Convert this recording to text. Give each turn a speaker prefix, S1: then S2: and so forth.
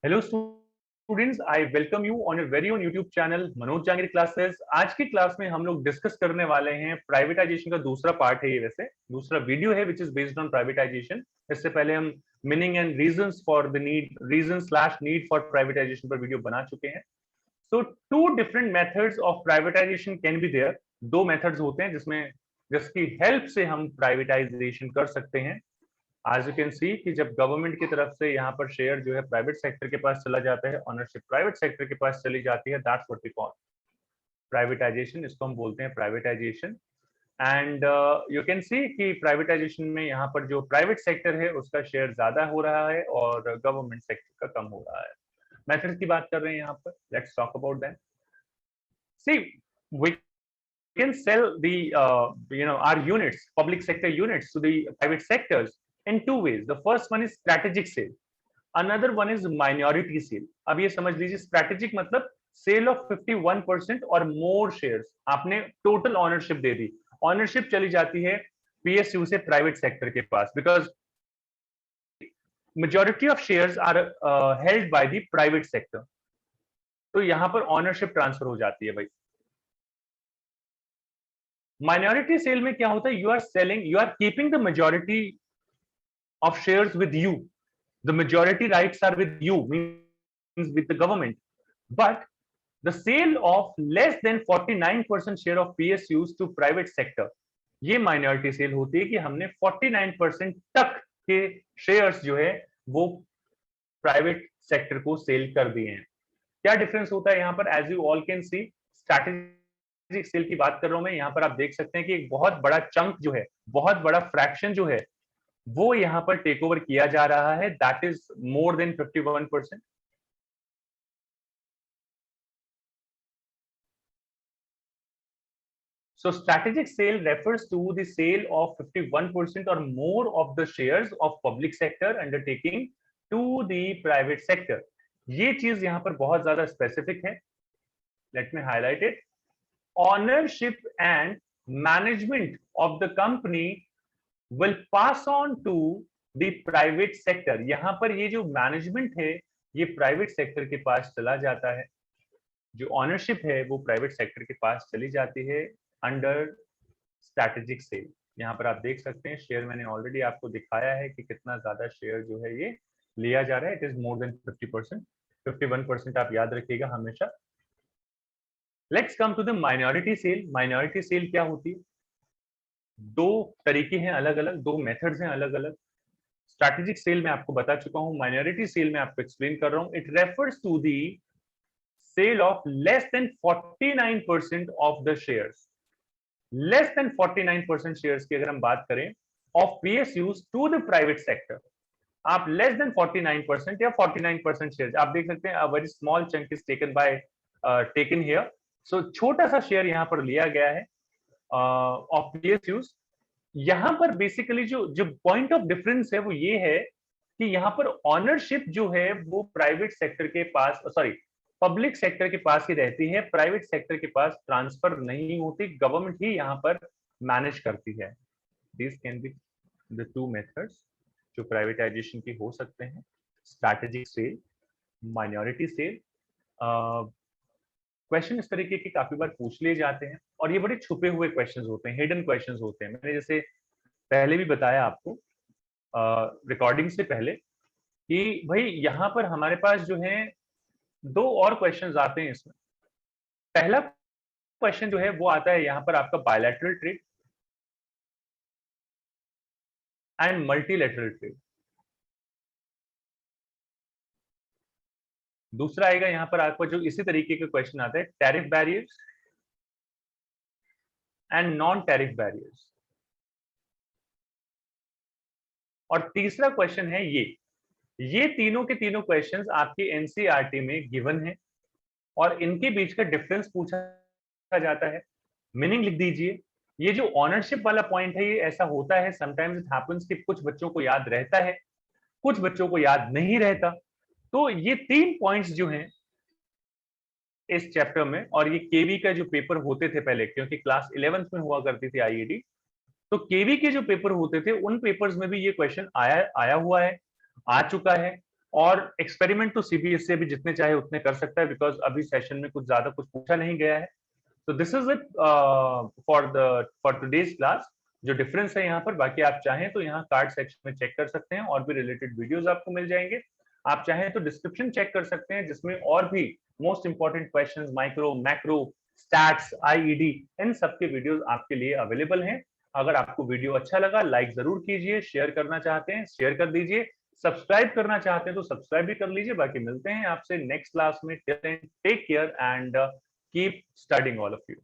S1: Hello students, I welcome you on your very own YouTube channel Manoj Jangir Classes. आज की class में हम लोग डिस्कस करने वाले हैं प्राइवेटाइजेशन का दूसरा पार्ट है। ये वैसे दूसरा वीडियो है which is based on privatization. इससे पहले हम meaning and reasons for the need for privatization पर वीडियो बना चुके हैं। So two different methods of privatization can be there. दो मेथड्स होते हैं जिसकी हेल्प से हम प्राइवेटाइजेशन कर सकते हैं। आज यू कैन सी कि जब गवर्नमेंट की तरफ से यहाँ पर शेयर जो है प्राइवेट सेक्टर के पास चला जाता है, ऑनरशिप प्राइवेट सेक्टर के पास चली जाती है, that's what we call privatisation. इसको हम बोलते हैं privatisation. And you can see कि प्राइवेटाइजेशन में यहाँ पर जो प्राइवेट सेक्टर है उसका शेयर ज्यादा हो रहा है और गवर्नमेंट सेक्टर का कम हो रहा है। मेथड की बात कर रहे हैं यहाँ पर, let's talk about that. See we can sell the our units, public sector units, to the private sectors in two ways. The first one is strategic sale, another one is minority sale. अब ये समझ लीजिए, strategic मतलब cell of 51% और more shares, आपने total ownership दे दी, ownership चली जाती है पीएसयू से प्राइवेट सेक्टर के पास, because majority of shares are held by the private sector. तो यहां पर ऑनरशिप ट्रांसफर हो जाती है भाई। माइनॉरिटी सेल में क्या होता है, you are keeping the majority of shares with you. The majority rights are with you, means with the government. But the sale of less than 49% share of PSUs to private sector, ये minority cell होती है कि हमने 49% तक के shares जो है वो प्राइवेट सेक्टर को सेल कर दिए हैं। क्या डिफरेंस होता है यहाँ पर? As you all can see, strategic sale की बात कर रहा हूं मैं। यहाँ पर आप देख सकते हैं कि एक बहुत बड़ा चंक जो है, बहुत बड़ा फ्रैक्शन जो है, वो यहां पर टेक ओवर किया जा रहा है, that is more than 51%। So strategic sale refers to the sale of 51% or more of the shares of public sector undertaking to the private sector. ये चीज यहां पर बहुत ज्यादा स्पेसिफिक है। Let me highlight it. Ownership and management of the company will pass on to the private sector. यहां पर ये जो मैनेजमेंट है ये प्राइवेट सेक्टर के पास चला जाता है, जो ऑनरशिप है वो प्राइवेट सेक्टर के पास चली जाती है अंडर स्ट्रैटेजिक सेल। यहाँ पर आप देख सकते हैं शेयर मैंने ऑलरेडी आपको दिखाया है कि कितना ज्यादा शेयर जो है ये लिया जा रहा है। इट इज मोर देन 50%, 51% आप याद रखिएगा हमेशा। Let's come to the minority sale. Minority sale क्या होती है? दो तरीके हैं अलग अलग, दो मेथड्स हैं अलग अलग। स्ट्रैटेजिक सेल में आपको बता चुका हूं, माइनॉरिटी सेल में आपको एक्सप्लेन कर रहा हूं। It refers to the sale of less than 49% of the shares, less than 49% shares की अगर हम बात करें of PSUs to the private sector, आप less than 49% या 49% shares आप देख सकते हैं। a very small chunk is taken here, so छोटा सा शेयर यहाँ पर लिया गया है of PSUs। यहाँ पर बेसिकली जो जो पॉइंट ऑफ डिफरेंस है वो ये है कि यहाँ पर ऑनरशिप जो है वो प्राइवेट सेक्टर के पास, सॉरी पब्लिक सेक्टर के पास ही रहती है, प्राइवेट सेक्टर के पास ट्रांसफर नहीं होती, गवर्नमेंट ही यहाँ पर मैनेज करती है। This can be the two methods जो प्राइवेटाइजेशन की हो सकते हैं, strategic sale, minority sale. Question इस तरीके के काफी बार पूछ लिए जाते हैं और ये बड़े छुपे हुए क्वेश्चंस होते हैं, हिडन क्वेश्चंस होते हैं। मैंने जैसे पहले भी बताया आपको रिकॉर्डिंग से पहले कि भाई यहाँ पर हमारे पास जो है दो और क्वेश्चंस आते हैं इसमें। पहला क्वेश्चन जो है वो आता है यहाँ पर आपका bilateral trade and multilateral trade. दूसरा आएगा यहाँ पर आपको जो इसी तरीके का क्वेश्चन आता है, tariff barriers and non tariff barriers. और तीसरा क्वेश्चन है ये तीनों के तीनों क्वेश्चंस आपके एनसीईआरटी में गिवन है और इनके बीच का डिफरेंस पूछा जाता है। मीनिंग लिख दीजिए। ये जो ऑनरशिप वाला पॉइंट है ये ऐसा होता है, समटाइम्स इट हैपेंस कि कुछ बच्चों को याद रहता है, कुछ बच्चों को याद नहीं रहता। तो ये तीन पॉइंट्स जो हैं इस चैप्टर में, और ये केवी का जो पेपर होते थे पहले, क्योंकि क्लास 11th में हुआ करती थी आईईडी, तो केवी के जो पेपर होते थे उन पेपर्स में भी ये क्वेश्चन आया हुआ है, आ चुका है। और एक्सपेरिमेंट तो सीबीएसई अभी जितने चाहे उतने कर सकता है, बिकॉज अभी सेशन में कुछ ज्यादा कुछ पूछा नहीं गया है। तो this is it for today's class. जो डिफरेंस है यहाँ पर, बाकी आप चाहें तो यहाँ कार्ड सेक्शन में चेक कर सकते हैं, और भी रिलेटेड वीडियोस आपको मिल जाएंगे। आप चाहें तो डिस्क्रिप्शन चेक कर सकते हैं, जिसमें और भी most important questions, micro, macro, stats, IED, इन सब के वीडियोस आपके लिए अवेलेबल हैं। अगर आपको वीडियो अच्छा लगा, लाइक जरूर कीजिए, शेयर करना चाहते हैं शेयर कर दीजिए, सब्सक्राइब करना चाहते हैं तो सब्सक्राइब भी कर लीजिए। बाकी मिलते हैं आपसे नेक्स्ट क्लास में। Take care and keep studying all of you.